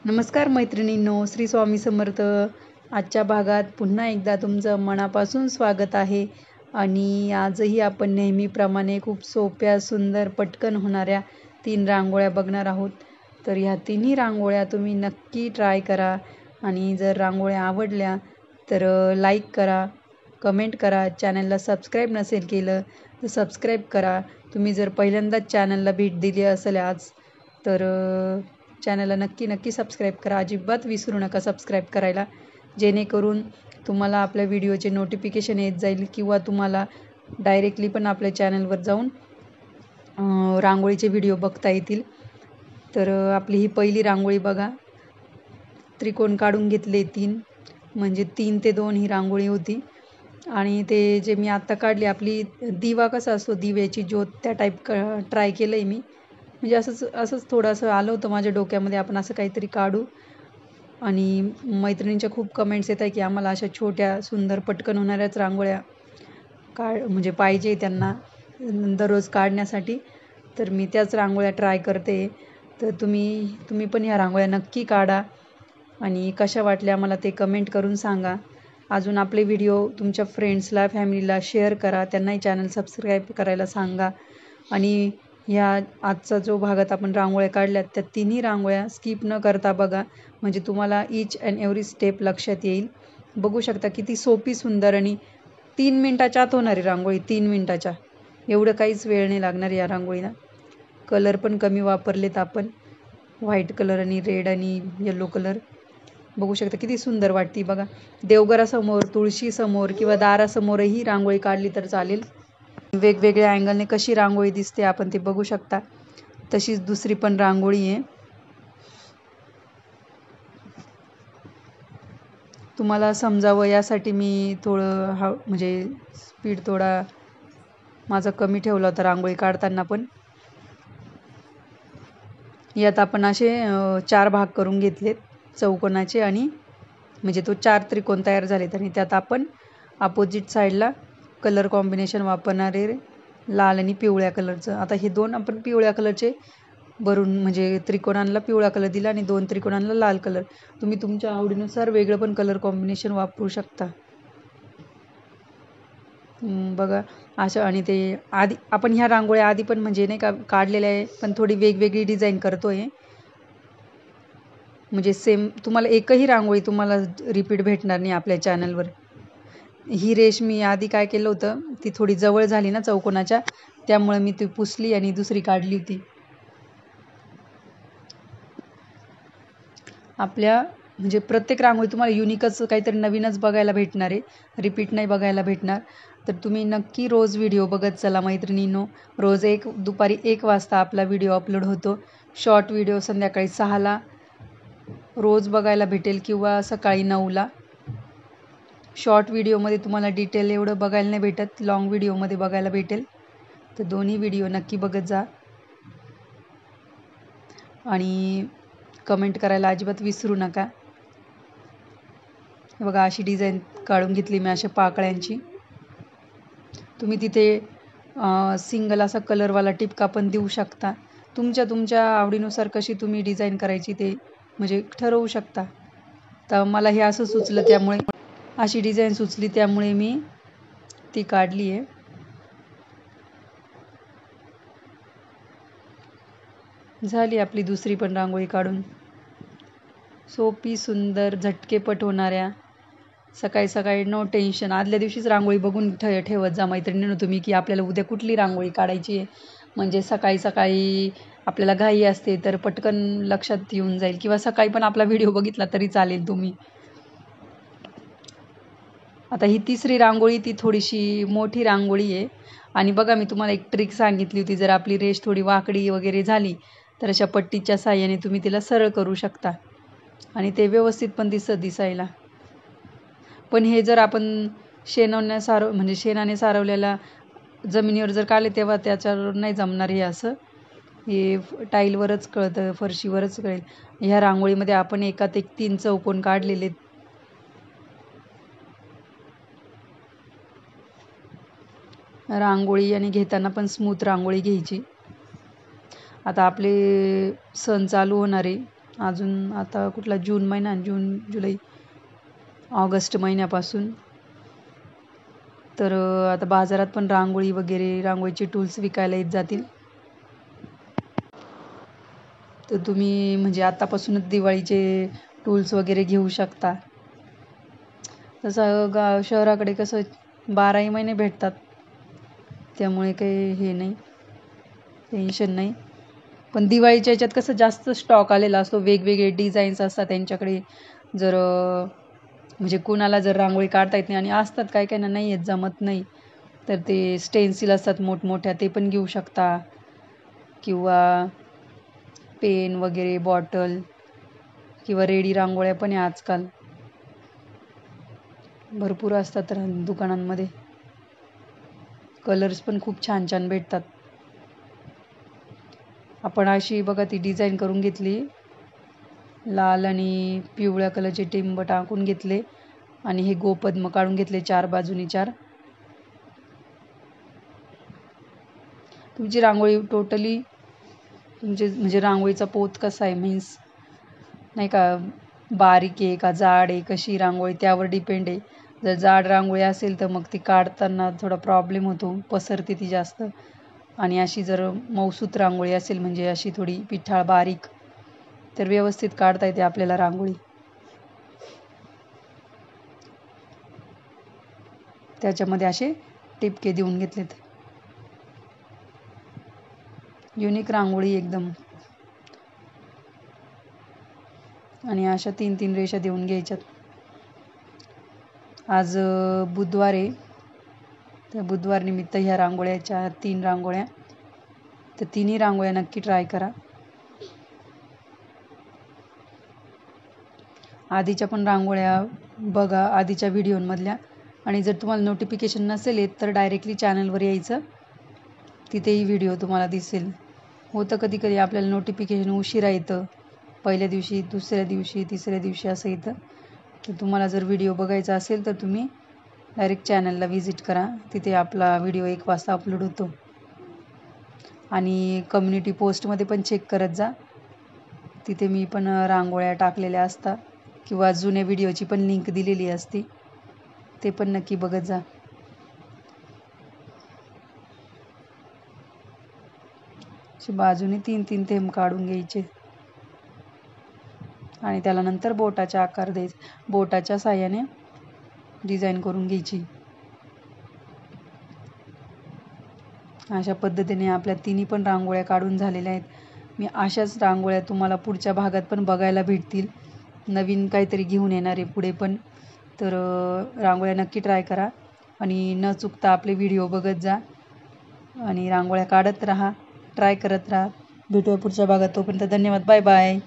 नमस्कार मैत्रिणींनो, श्री स्वामी समर्थ. आजच्या भागात पुन्हा एकदा तुमचं मनापासून स्वागत आहे. आणि आजही आपण नेहमीप्रमाणे खूप सोप्या, सुंदर, पटकन होणाऱ्या 3 रांगोळ्या बघणार आहोत. तर ह्या तिन्ही रांगोळ्या तुम्ही नक्की ट्राय करा. आणि जर रांगोळ्या आवडल्या तर लाईक करा, कमेंट करा. चॅनलला सबस्क्राईब नसेल केलं तर सबस्क्राईब करा. तुम्ही जर पहिल्यांदाच चॅनलला भेट दिली असेल आज तर चॅनलला नक्की सबस्क्राईब करा. अजिबात विसरू नका सबस्क्राईब करायला, जेणेकरून तुम्हाला आपल्या व्हिडिओचे नोटिफिकेशन येत जाईल किंवा तुम्हाला डायरेक्टली पण आपल्या चॅनलवर जाऊन रांगोळीचे व्हिडिओ बघता येतील. तर आपली ही पहिली रांगोळी बघा. त्रिकोण काढून घेतले 3, म्हणजे 3 ते 2 ही रांगोळी होती. आणि ते जे मी आत्ता काढली, आपली दिवा कसा असतो, दिव्याची ज्योत, त्या टाईप ट्राय केलं आहे मी. म्हणजे असंच थोडंसं आलं होतं माझ्या डोक्यामध्ये, आपण असं काहीतरी काढू. आणि मैत्रिणींच्या खूप कमेंट्स येत आहे की आम्हाला अशा छोट्या, सुंदर, पटकन होणाऱ्याच रांगोळ्या म्हणजे पाहिजे त्यांना दररोज काढण्यासाठी. तर मी त्याच रांगोळ्या ट्राय करते. तर तुम्ही पण ह्या रांगोळ्या नक्की काढा आणि कशा वाटल्या मला ते कमेंट करून सांगा. अजून आपले व्हिडिओ तुमच्या फ्रेंड्सला, फॅमिलीला शेअर करा. त्यांनाही चॅनल सबस्क्राईब करायला सांगा. आणि ह्या आजचा जो भागात आपण रांगोळ्या काढल्यात त्या तिन्ही रांगोळ्या स्किप न करता बघा, म्हणजे तुम्हाला ईच अँड एव्हरी स्टेप लक्षात येईल. बघू शकता किती सोपी, सुंदर आणि 3 मिनटाच्या आत होणारी रांगोळी. 3 मिनटाच्या, एवढं काहीच वेळ नाही लागणार या रांगोळीला. कलर पण कमी वापरलेत आपण, व्हाईट कलर आणि रेड आणि येलो कलर. बघू शकता किती सुंदर वाटते बघा. देवघरासमोर, तुळशीसमोर किंवा दारासमोरही रांगोळी काढली तर चालेल. वेगवेगळ्या अँगलने कशी रांगोळी दिसते आपण ते बघू शकता. तशीच दुसरी पण रांगोळी आहे. तुम्हाला समजावं यासाठी मी थोडं म्हणजे स्पीड थोडा माझा कमी ठेवला होता रांगोळी काढताना. पण यात आपण असे 4 भाग करून घेतलेत चौकोनाचे, आणि म्हणजे तो 4 त्रिकोण तयार झालेत. आणि त्यात आपण अपोजिट साईडला कलर कॉम्बिनेशन वापरणारे लाल आणि पिवळ्या कलरचं. आता हे 2 आपण पिवळ्या कलरचे भरून, म्हणजे त्रिकोणांना पिवळा कलर दिला आणि 2 त्रिकोणांना लाल कलर. तुम्ही तुमच्या आवडीनुसार वेगळं पण कलर कॉम्बिनेशन वापरू शकता. बघा असं. आणि ते आधी आपण ह्या रांगोळ्या आधी पण म्हणजे नाही का काढलेल्या आहे, पण थोडी वेगवेगळी डिझाईन करतोय. म्हणजे सेम तुम्हाला एकही रांगोळी तुम्हाला रिपीट भेटणार नाही आपल्या चॅनलवर. ही रेष मी आधी काय केलं होतं, ती थोडी जवळ झाली ना चौकोनाच्या, त्यामुळे मी ती पुसली आणि दुसरी काढली होती. आपल्या म्हणजे प्रत्येक रांगोळी तुम्हाला युनिकच काहीतरी नवीनच बघायला भेटणार आहे, रिपीट नाही बघायला भेटणार. तर तुम्ही नक्की रोज व्हिडिओ बघत चला मैत्रिणींनो. रोज दुपारी 1 वाजता आपला व्हिडिओ अपलोड होतो. शॉर्ट व्हिडिओ संध्याकाळी 6ला रोज बघायला भेटेल किंवा सकाळी 9ला. शॉर्ट व्हिडिओमध्ये तुम्हाला डिटेल एवढं बघायला नाही भेटत, लॉंग व्हिडिओमध्ये बघायला भेटेल. तर दोन्ही व्हिडिओ नक्की बघत जा आणि कमेंट करायला अजिबात विसरू नका. बघा अशी डिझाईन काढून घेतली मी अशा पाकळ्यांची. तुम्ही तिथे सिंगल असा कलरवाला टिपका पण देऊ शकता. तुमच्या आवडीनुसार कशी तुम्ही डिझाईन करायची ते म्हणजे ठरवू शकता. तर मला हे असं सुचलं, त्यामुळे अशी डिझाईन सुचली, त्यामुळे मी ती काढली आहे. झाली आपली दुसरी पण रांगोळी काढून. सोपी, सुंदर, झटकेपट होणाऱ्या. सकाळी सकाळी नो टेन्शन. आदल्या दिवशीच रांगोळी बघून ठेवत जा मैत्रिणींनो तुम्ही, की आपल्याला उद्या कुठली रांगोळी काढायची आहे. म्हणजे सकाळी सकाळी आपल्याला घाई असते तर पटकन लक्षात येऊन जाईल, किंवा सकाळी पण आपला व्हिडिओ बघितला तरी चालेल तुम्ही. आता ही तिसरी रांगोळी, ती थोडीशी मोठी रांगोळी आहे. आणि बघा मी तुम्हाला एक ट्रिक सांगितली होती, जर आपली रेष थोडी वाकडी वगैरे झाली तर अशा पट्टीच्या साहाय्याने तुम्ही तिला सरळ करू शकता आणि ते व्यवस्थित पण दिसायला. पण हे जर आपण म्हणजे शेणाने सारवलेल्या जमिनीवर जर काढले तेव्हा त्याच्यावर नाही जमणार. हे असं हे टाईलवरच कळतं, फरशीवरच कळेल. ह्या रांगोळीमध्ये आपण एकात एक 3 चौकोन काढलेले. रांगोळी आणि घेताना पण स्मूथ रांगोळी घ्यायची. आता आपले सण चालू होणार आहे, अजून आता कुठला जून महिना, जून जुलै ऑगस्ट महिन्यापासून. तर आता बाजारात पण रांगोळी वगैरे, रांगोळीचे टूल्स विकायला येत जातील. तर तुम्ही म्हणजे आतापासूनच दिवाळीचे टूल्स वगैरे घेऊ शकता. तसं शहराकडे कसं 12ही महिने भेटतात, त्यामुळे काही हे नाही, टेन्शन नाही. पण दिवाळीच्या ह्याच्यात कसं जास्त स्टॉक आलेला असतो, वेगवेगळे डिझाईन्स असतात त्यांच्याकडे. जर म्हणजे कुणाला जर रांगोळी काढता येत नाही आणि असतात काय काय ना नाही येत, जमत नाही, तर ते स्टेन्सिल असतात मोठमोठ्या, ते पण घेऊ शकता. किंवा पेन वगैरे, बॉटल, किंवा रेडी रांगोळ्या पण आहे आजकाल, भरपूर असतात दुकानांमध्ये. कलर्स पण खूप छान छान भेटतात. आपण अशी बघा ती डिझाईन करून घेतली, लाल आणि पिवळ्या कलरचे टिंब टाकून घेतले आणि हे गोपद्म काढून घेतले 4 बाजूनी 4. तुमची रांगोळी टोटली तुमचे म्हणजे रांगोळीचा पोत कसा आहे, मीन्स नाही का, बारीक आहे का जाड आहे, कशी रांगोळी त्यावर डिपेंड आहे. जर जाड रांगोळी असेल तर मग ती काढताना थोडा प्रॉब्लेम होतो, पसरते ती जास्त. आणि अशी जर मऊसूत रांगोळी असेल, म्हणजे अशी थोडी पिठाळ बारीक, तर व्यवस्थित काढता येते आपल्याला रांगोळी. त्याच्यामध्ये असे टिपके देऊन घेतलेत. युनिक रांगोळी एकदम. आणि अशा 3-3 रेषा देऊन घ्यायच्यात. आज बुधवार आहे, तर बुधवार निमित्त ह्या रांगोळ्याच्या 3 रांगोळ्या, तर 3ही रांगोळ्या नक्की ट्राय करा. आधीच्या पण रांगोळ्या बघा, आधीच्या व्हिडिओमधल्या. आणि जर तुम्हाला नोटिफिकेशन नसेल येत तर डायरेक्टली चॅनलवर यायचं, तिथेही व्हिडिओ तुम्हाला दिसेल. होतं कधी कधी आपल्याला नोटिफिकेशन उशिरा येतं, पहिल्या दिवशी, दुसऱ्या दिवशी, तिसऱ्या दिवशी असं येतं. तर तुम्हाला जर व्हिडिओ बघायचा असेल तर तुम्ही डायरेक्ट चॅनलला व्हिजिट करा, तिथे आपला व्हिडिओ 1 वाजता अपलोड होतो. आणि कम्युनिटी पोस्टमध्ये पण चेक करत जा, तिथे मी पण रांगोळ्या टाकलेल्या असतात, किंवा जुन्या व्हिडिओची पण लिंक दिलेली असते, ते पण नक्की बघत जा. बाजूने 3-3 थेंब काढून घ्यायचे आणि त्याला नंतर बोटाचा आकार द्यायचा, बोटाच्या साहाय्याने डिझाईन करून घ्यायची. अशा पद्धतीने आपल्या 3ही पण रांगोळ्या काढून झालेल्या आहेत. मी अशाच रांगोळ्या तुम्हाला पुढच्या भागात पण बघायला भेटतील, नवीन काहीतरी घेऊन येणार आहे पुढे पण. तर रांगोळ्या नक्की ट्राय करा आणि न चुकता आपले व्हिडिओ बघत जा आणि रांगोळ्या काढत राहा, ट्राय करत राहा. भेटूया पुढच्या भागात, तोपर्यंत धन्यवाद, बाय बाय.